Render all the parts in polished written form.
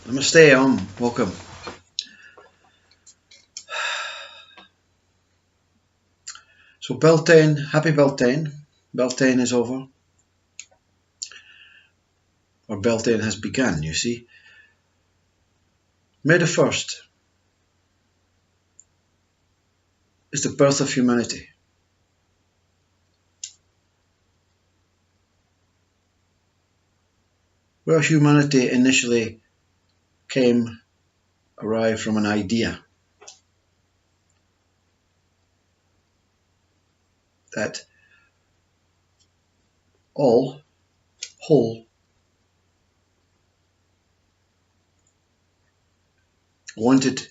Namaste, welcome. So Beltane, happy Beltane. Beltane is over. Or Beltane has begun, you see. May the 1st is the birth of humanity. Where humanity initially arrived from an idea that all whole wanted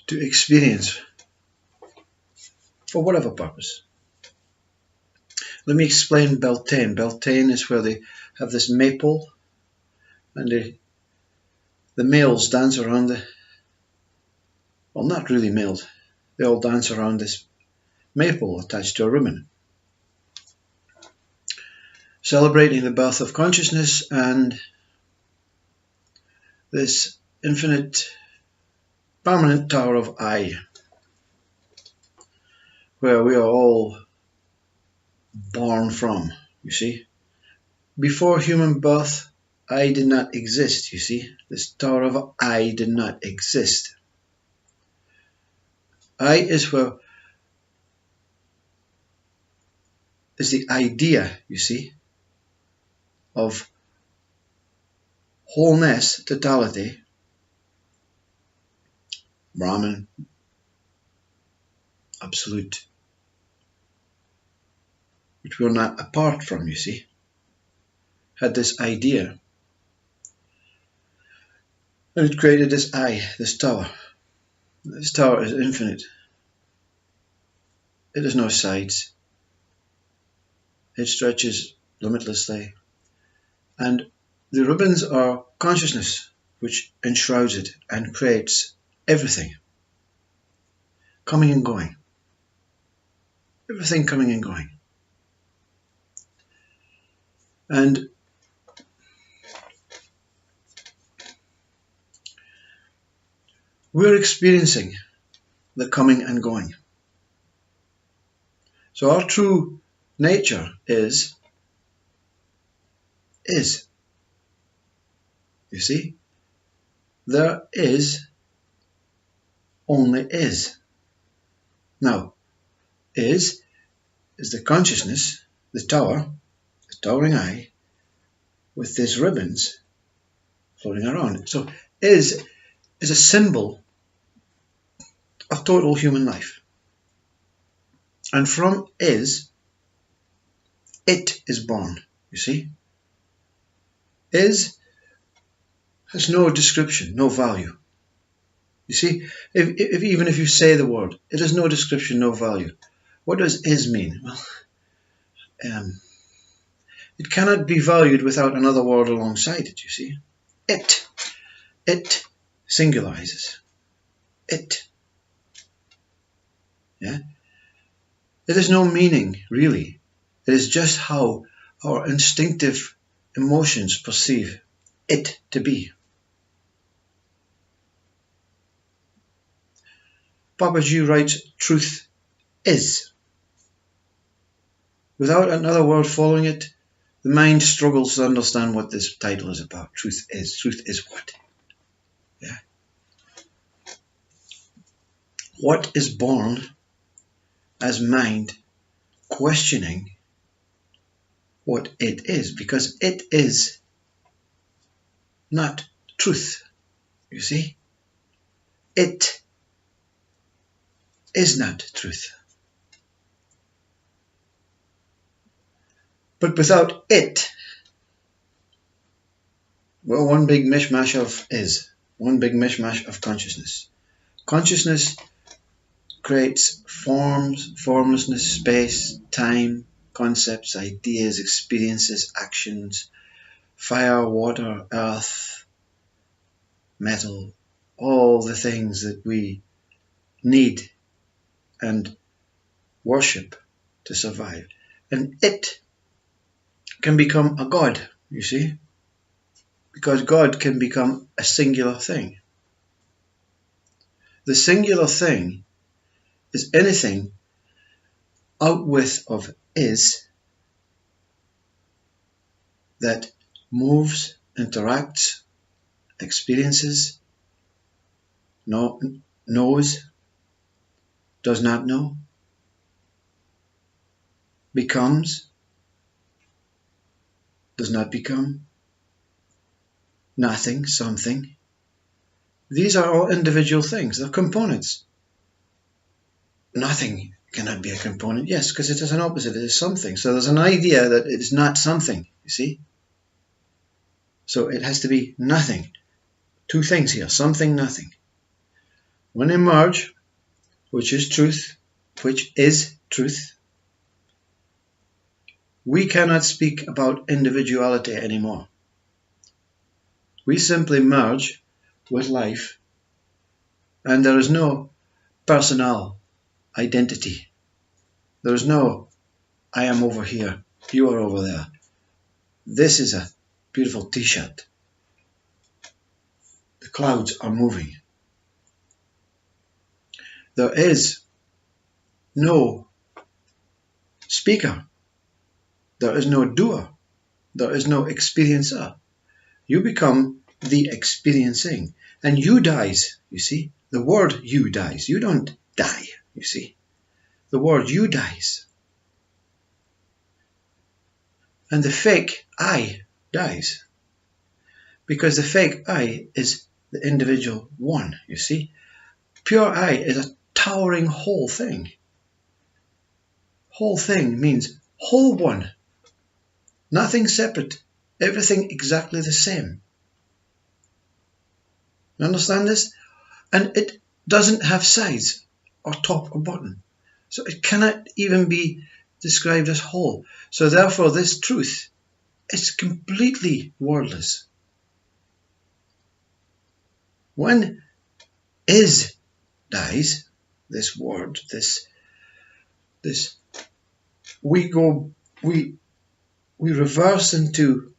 to experience for whatever purpose. Let me explain Beltane. Beltane is where they have this maple and the males dance around well, not really males, they all dance around this maple attached to a ribbon, celebrating the birth of consciousness and this infinite permanent tower of I, where we are all born from, you see. Before human birth, I did not exist, you see. This tower of I did not exist. I is the idea, you see, of wholeness, totality, Brahman, absolute, which we're not apart from, you see, had this idea. And it created this I, this tower. This tower is infinite. It has no sides. It stretches limitlessly. And the ribbons are consciousness, which enshrouds it and creates everything. Coming and going. Everything coming and going. And we're experiencing the coming and going. So our true nature is. You see? There is only is. Now, is the consciousness, the tower, the towering I, with these ribbons floating around. So is a symbol of total human life. And from is, it is born, you see. Is has no description, no value. You see, even if you say the word, it has no description, no value. What does is mean? Well, it cannot be valued without another word alongside it, you see. It singularizes. It. Yeah? It has no meaning, really. It is just how our instinctive emotions perceive it to be. Papaji writes, truth is. Without another word following it, the mind struggles to understand what this title is about. Truth is. Truth is what? Yeah. What is born as mind questioning what it is, because it is not truth, you see. It is not truth. But without it, we're one big mishmash of is, one big mishmash of consciousness. Consciousness creates forms, formlessness, space, time, concepts, ideas, experiences, actions, fire, water, earth, metal, all the things that we need and worship to survive. And it can become a god, you see, because God can become a singular thing. The singular thing is anything outwith of is that moves, interacts, experiences, knows, does not know, becomes, does not become, nothing, something. These are all individual things. They're components. Nothing cannot be a component. Yes, because it is an opposite. It is something. So there's an idea that it is not something, you see? So it has to be nothing. Two things here, something, nothing. When they merge, which is truth, we cannot speak about individuality anymore. We simply merge with life, and there is no personal identity. There is no, I am over here, you are over there. This is a beautiful t-shirt. The clouds are moving. There is no speaker. There is no doer. There is no experiencer. You become the experiencing. And you dies, you see. The word you dies. You don't die, you see. The word you dies. And the fake I dies. Because the fake I is the individual one, you see. Pure I is a towering whole thing. Whole thing means whole one. Nothing separate. Everything exactly the same. You understand this? And it doesn't have sides or top or bottom. So it cannot even be described as whole. So therefore this truth is completely wordless. When is dies, this word, this we reverse into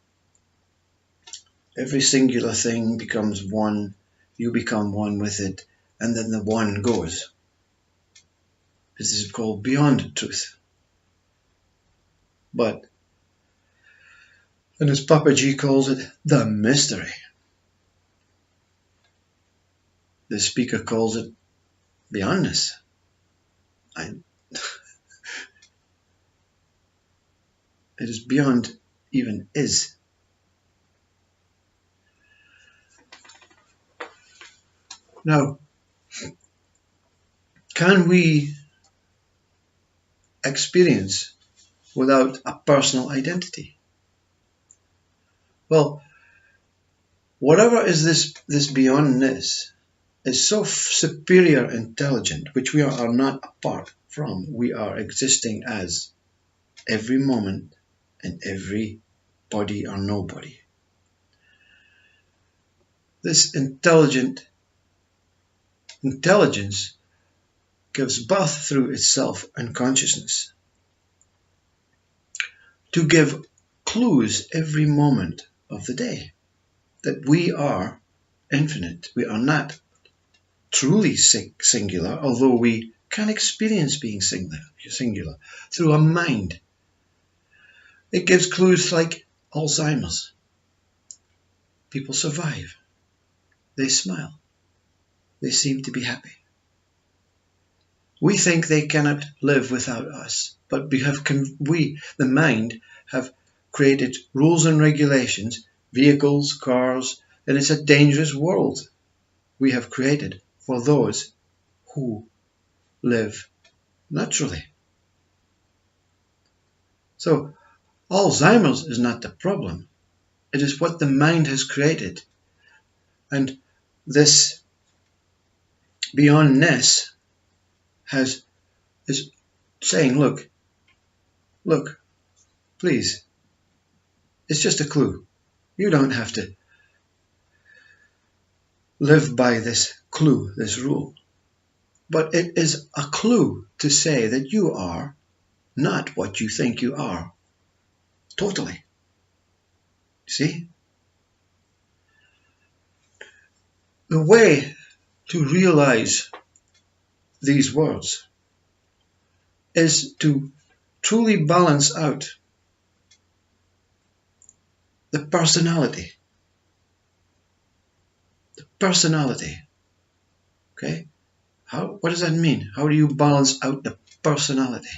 every singular thing becomes one, you become one with it, and then the one goes. This is called beyond truth. But, and as Papaji calls it, the mystery. The speaker calls it beyondness. It is beyond even is. Now, can we experience without a personal identity? Well, whatever is this beyondness is so superior intelligent, which we are not apart from. We are existing as every moment and every body or nobody. This intelligence gives birth through itself and consciousness to give clues every moment of the day that we are infinite. We are not truly singular, although we can experience being singular through a mind. It gives clues like Alzheimer's. People survive. They smile. They seem to be happy. We think they cannot live without us, but the mind, have created rules and regulations, vehicles, cars, and it's a dangerous world we have created for those who live naturally. So Alzheimer's is not the problem. It is what the mind has created. And this beyondness is saying, look, please, it's just a clue. You don't have to live by this clue, this rule. But it is a clue to say that you are not what you think you are. Totally. See? the way to realize these words is to truly balance out the personality. The personality. Okay? What does that mean? How do you balance out the personality?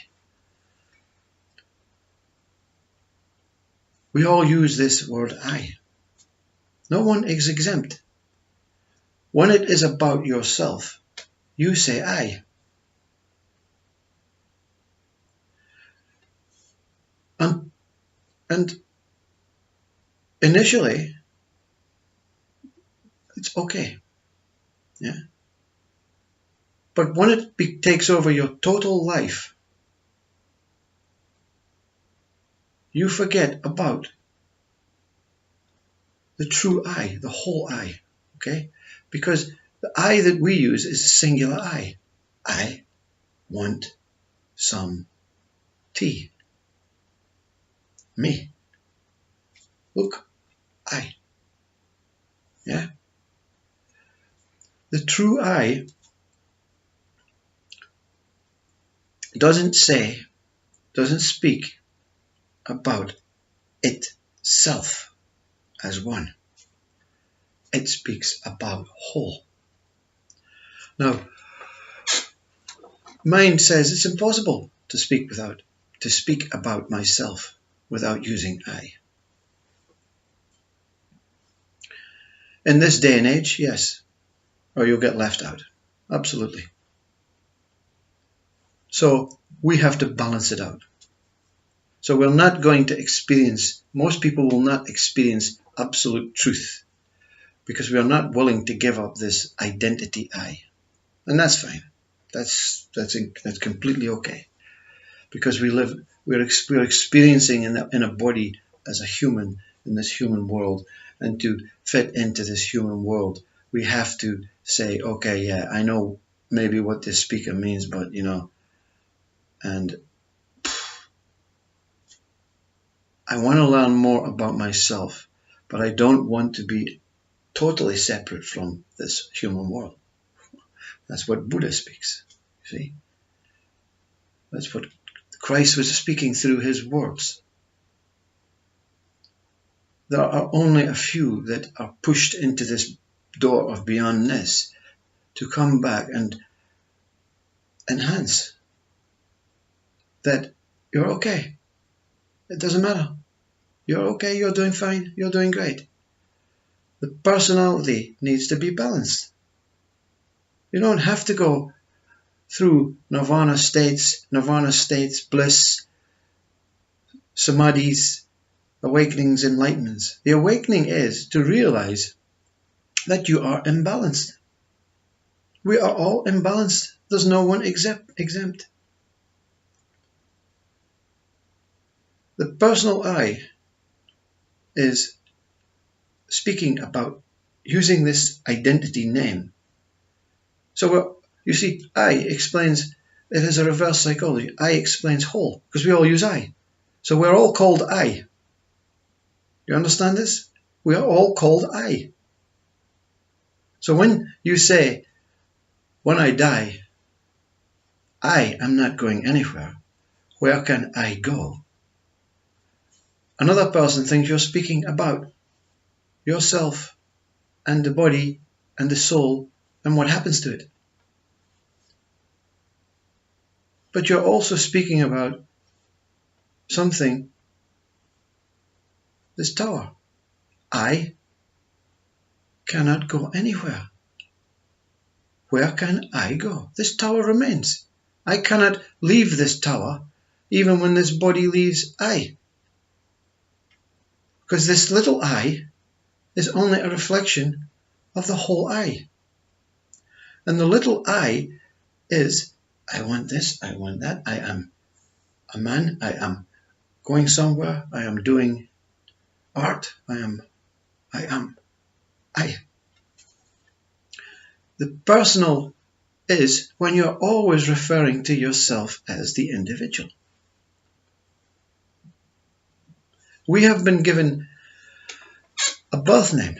We all use this word I. No one is exempt. When it is about yourself, you say I. And initially, it's okay. Yeah. But when it takes over your total life, you forget about the true I, the whole I. Okay? Because the I that we use is a singular I. I want some tea. Me. Look, I. Yeah? The true I doesn't speak about itself as one. It speaks about whole. Now, mind says it's impossible to speak about myself without using I. In this day and age, yes, or you'll get left out. Absolutely. So we have to balance it out. So we're not going to experience, most people will not experience absolute truth because we are not willing to give up this identity I. And that's fine. That's completely okay. Because we're experiencing in a body as a human in this human world, and to fit into this human world, we have to say, okay, yeah, I know maybe what this speaker means, but and I want to learn more about myself, but I don't want to be totally separate from this human world. That's what Buddha speaks. See? That's what Christ was speaking through his words. There are only a few that are pushed into this door of beyondness to come back and enhance that you're okay. It doesn't matter. You're okay, you're doing fine, you're doing great. The personality needs to be balanced. You don't have to go through nirvana states, bliss, samadhis, awakenings, enlightenments. The awakening is to realize that you are imbalanced. We are all imbalanced. There's no one exempt. The personal I is speaking about using this identity name. So you see, I explains, it is a reverse psychology. I explains whole, because we all use I. So we're all called I. You understand this? We are all called I. So when you say, when I die, I am not going anywhere, where can I go? Another person thinks you're speaking about yourself and the body and the soul and what happens to it. But you're also speaking about something, this tower. I cannot go anywhere. Where can I go? This tower remains. I cannot leave this tower even when this body leaves I. Because this little I is only a reflection of the whole I. And the little I is, I want this, I want that, I am a man, I am going somewhere, I am doing art, I am. The personal is when you're always referring to yourself as the individual. We have been given a birth name.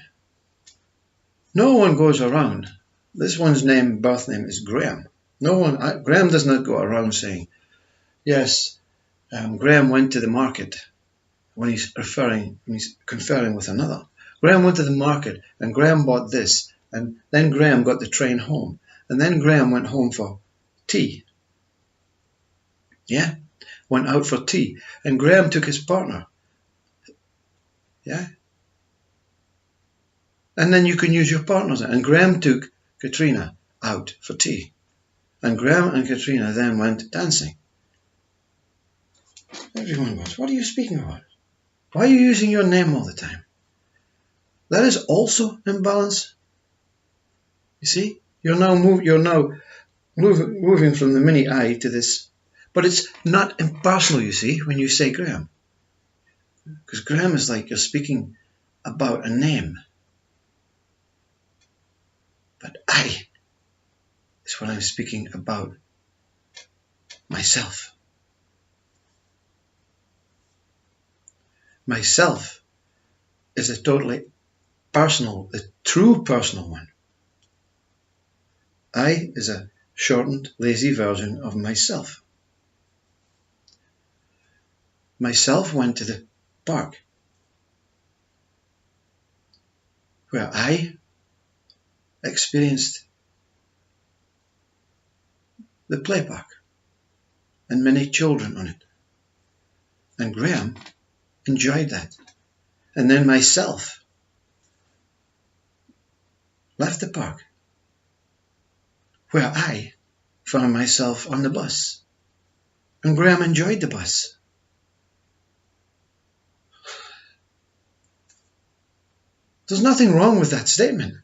No one goes around. This one's birth name is Graham. Graham does not go around saying, yes, Graham went to the market, when he's conferring with another. Graham went to the market and Graham bought this, and then Graham got the train home, and then Graham went home for tea. Yeah, went out for tea, and Graham took his partner. Yeah, and then you can use your partners. And Graham took Katrina out for tea, and Graham and Katrina then went dancing. Everyone goes, what are you speaking about? Why are you using your name all the time? That is also imbalance. You see, you're now moving from the mini I to this, but it's not impersonal. You see, when you say Graham, because Graham is like you're speaking about a name, but I is what I'm speaking about myself. Myself is a totally personal, the true personal one. I is a shortened, lazy version of myself. Myself went to the park, where I experienced the play park and many children on it. And Graham enjoyed that. And then myself left the park, where I found myself on the bus. And Graham enjoyed the bus. There's nothing wrong with that statement.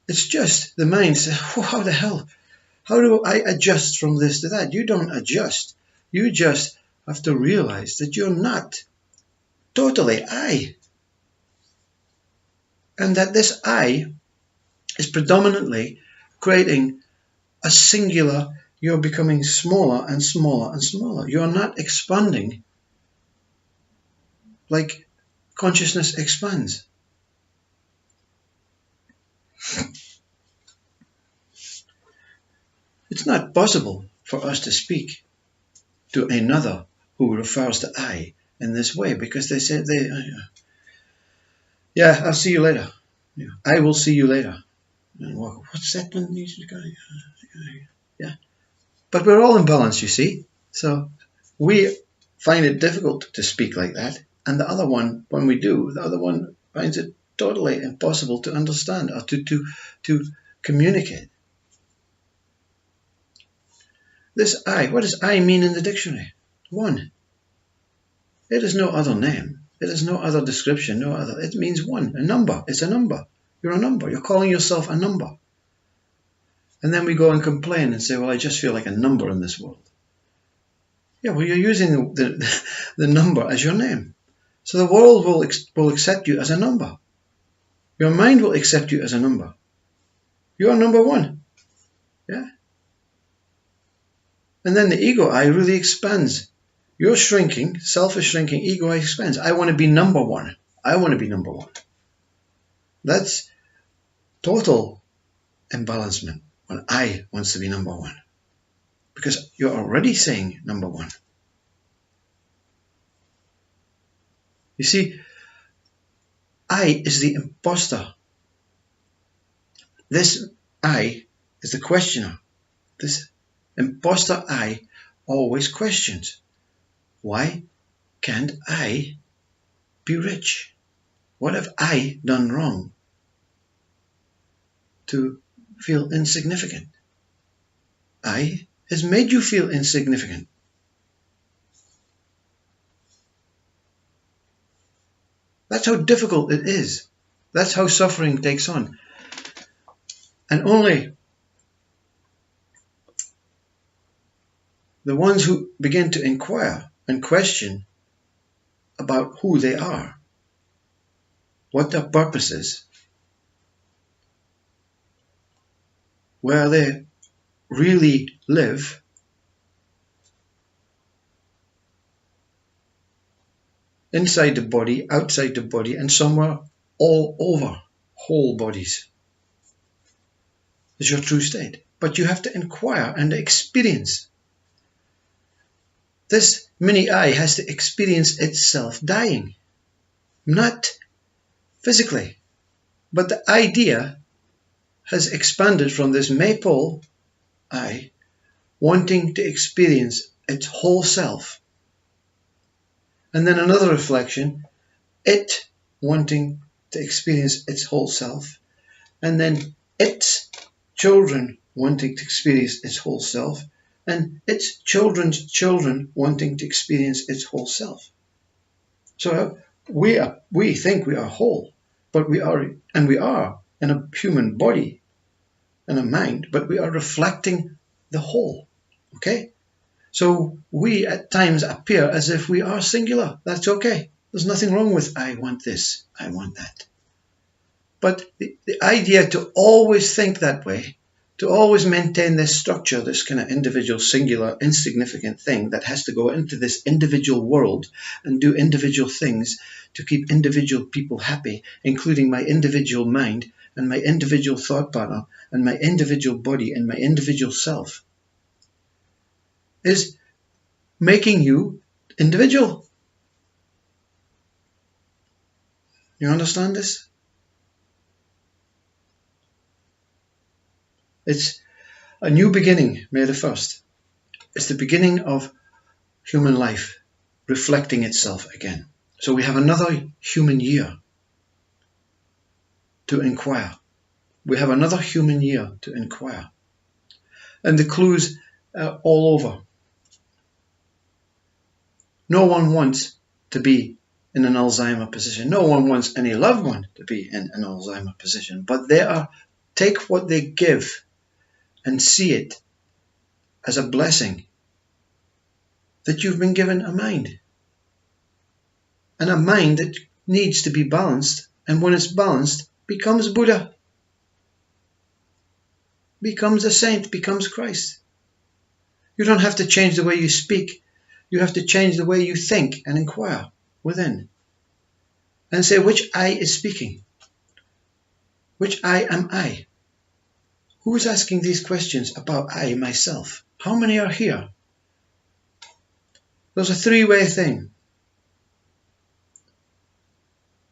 It's just the mind says, oh, how the hell? How do I adjust from this to that? You don't adjust. You just have to realize that you're not totally I. And that this I is predominantly creating a singular, you're becoming smaller and smaller and smaller. You're not expanding like consciousness expands. It's not possible for us to speak to another who refers to I in this way, because they say, yeah, I'll see you later. Yeah, I will see you later. And what's that one? Yeah. But we're all in balance, you see. So we find it difficult to speak like that. And the other one, when we do, the other one finds it totally impossible to understand or to communicate. This I, what does I mean in the dictionary? One. It is no other name. It is no other description, no other. It means one, a number. It's a number. You're a number. You're calling yourself a number. And then we go and complain and say, well, I just feel like a number in this world. Yeah, well, you're using the number as your name. So the world will accept you as a number. Your mind will accept you as a number. You are number one. Yeah. And then the ego I really expands. You're shrinking, self is shrinking, ego I expands. I want to be number one. I want to be number one. That's total imbalancement when I wants to be number one. Because you're already saying number one. You see, I is the imposter. This I is the questioner. This imposter I always questions. Why can't I be rich? What have I done wrong to feel insignificant? I has made you feel insignificant. That's how difficult it is. That's how suffering takes on. And only the ones who begin to inquire and question about who they are, what their purpose is, where they really live, inside the body, outside the body, and somewhere all over, whole bodies. It's your true state. But you have to inquire and experience. This mini I has to experience itself dying. Not physically, but the idea has expanded from this maypole I wanting to experience its whole self. And then another reflection, it wanting to experience its whole self. And then its children wanting to experience its whole self. And its children's children wanting to experience its whole self. So we think we are whole, but we are in a human body and a mind, but we are reflecting the whole. Okay? So we at times appear as if we are singular. That's okay. There's nothing wrong with I want this, I want that. But the idea to always think that way, to always maintain this structure, this kind of individual, singular, insignificant thing that has to go into this individual world and do individual things to keep individual people happy, including my individual mind and my individual thought pattern and my individual body and my individual self, is making you individual. You understand this? It's a new beginning, May the 1st. It's the beginning of human life reflecting itself again. So we have another human year to inquire. We have another human year to inquire. And the clues are all over. No one wants to be in an Alzheimer position. No one wants any loved one to be in an Alzheimer position. But take what they give and see it as a blessing that you've been given a mind. And a mind that needs to be balanced, and when it's balanced, becomes Buddha, becomes a saint, becomes Christ. You don't have to change the way you speak. You have to change the way you think and inquire within. And say, which I is speaking? Which I am I? Who is asking these questions about I, myself? How many are here? There's a three-way thing.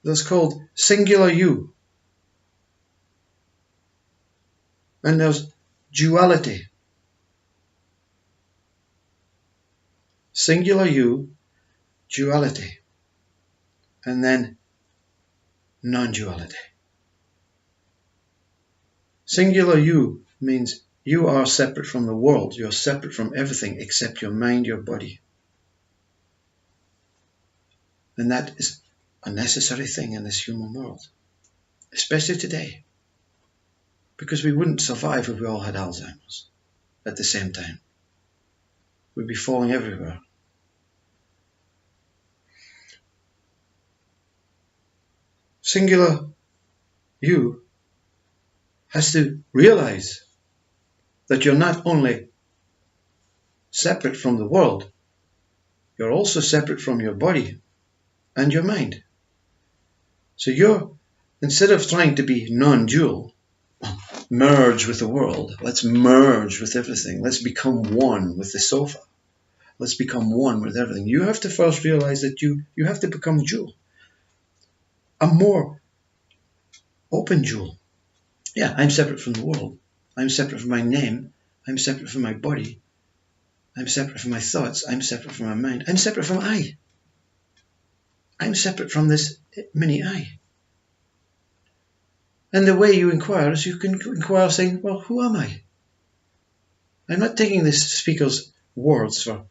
There's called singular you. And there's duality. Singular you, duality. And then non-duality. Singular you means you are separate from the world. You're separate from everything except your mind, your body. And that is a necessary thing in this human world, especially today, because we wouldn't survive if we all had Alzheimer's at the same time. We'd be falling everywhere. Singular you has to realize that you're not only separate from the world, you're also separate from your body and your mind. So instead of trying to be non-dual, merge with the world, let's merge with everything, let's become one with the sofa, let's become one with everything. You have to first realize that you have to become dual, a more open dual. Yeah, I'm separate from the world. I'm separate from my name. I'm separate from my body. I'm separate from my thoughts. I'm separate from my mind. I'm separate from I. I'm separate from this mini I. And the way you inquire is you can inquire saying, well, who am I? I'm not taking this speaker's words for,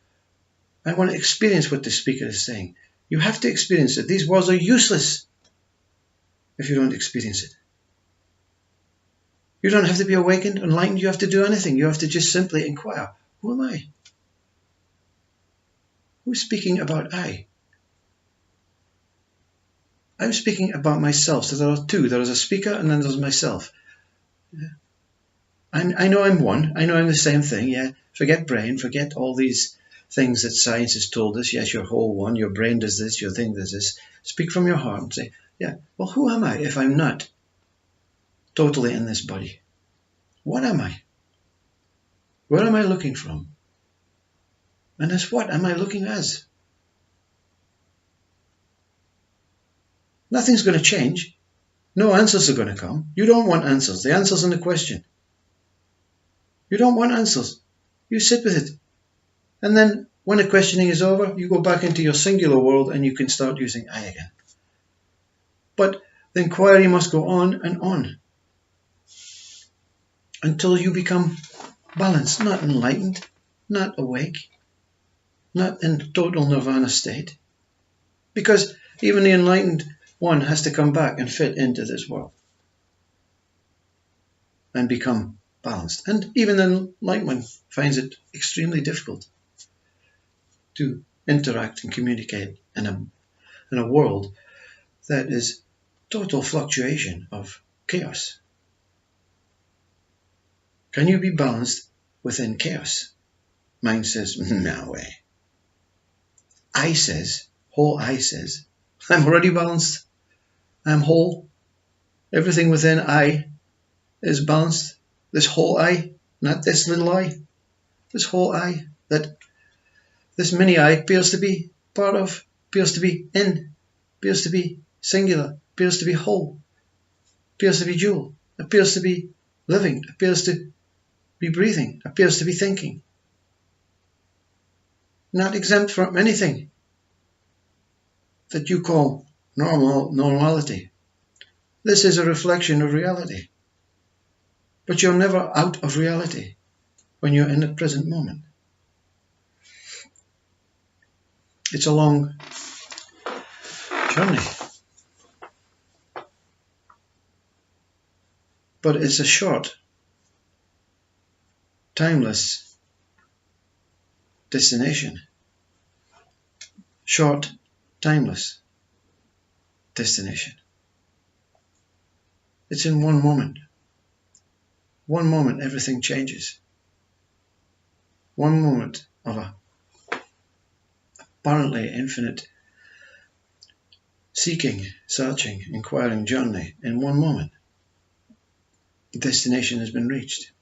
I want to experience what the speaker is saying. You have to experience it. These words are useless if you don't experience it. You don't have to be awakened, enlightened. You have to do anything. You have to just simply inquire. Who am I? Who's speaking about I? I'm speaking about myself. So there are two. There is a speaker and then there's myself. Yeah. I know I'm one. I know I'm the same thing. Yeah. Forget brain. Forget all these things that science has told us. Yes, you're whole one. Your brain does this. Your thing does this. Speak from your heart and say, yeah, well, who am I if I'm not totally in this body. What am I? Where am I looking from? And as what am I looking as? Nothing's going to change. No answers are going to come. You don't want answers. The answer's in the question. You don't want answers. You sit with it. And then when the questioning is over, you go back into your singular world and you can start using I again. But the inquiry must go on and on until you become balanced, not enlightened, not awake, not in total nirvana state. Because even the enlightened one has to come back and fit into this world and become balanced. And even the enlightened one finds it extremely difficult to interact and communicate in a world that is total fluctuation of chaos. Can you be balanced within chaos? Mind says, no way. I says, whole I says, I'm already balanced. I'm whole. Everything within I is balanced. This whole I, not this little I. This whole I, that this mini I appears to be part of, appears to be in, appears to be singular, appears to be whole, appears to be dual, appears to be living, appears to be breathing, appears to be thinking. Not exempt from anything that you call normality. This is a reflection of reality. But you're never out of reality when you're in the present moment. It's a long journey. But it's a short, timeless destination. Short, timeless destination. It's in one moment. One moment everything changes. One moment of a apparently infinite seeking, searching, inquiring journey. In one moment, the destination has been reached.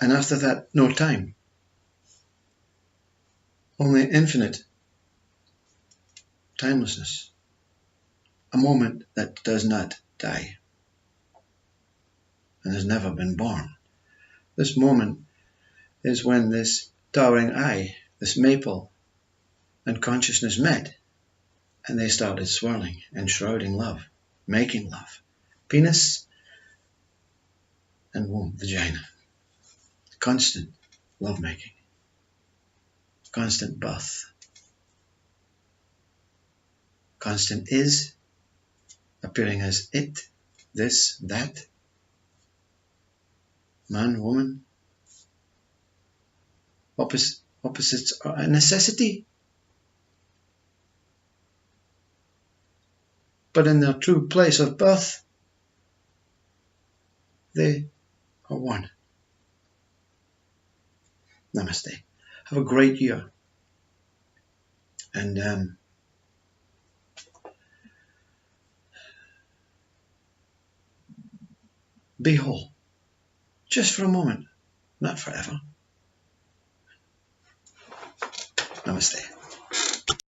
And after that, no time. Only infinite timelessness. A moment that does not die and has never been born. This moment is when this towering I, this maple, and consciousness met, and they started swirling, enshrouding love, making love. Penis and womb, vagina. Constant lovemaking. Constant birth. Constant is, appearing as it, this, that. Man, woman. Opposites are a necessity. But in their true place of birth, they are one. Namaste. Have a great year. And be whole. Just for a moment, not forever. Namaste.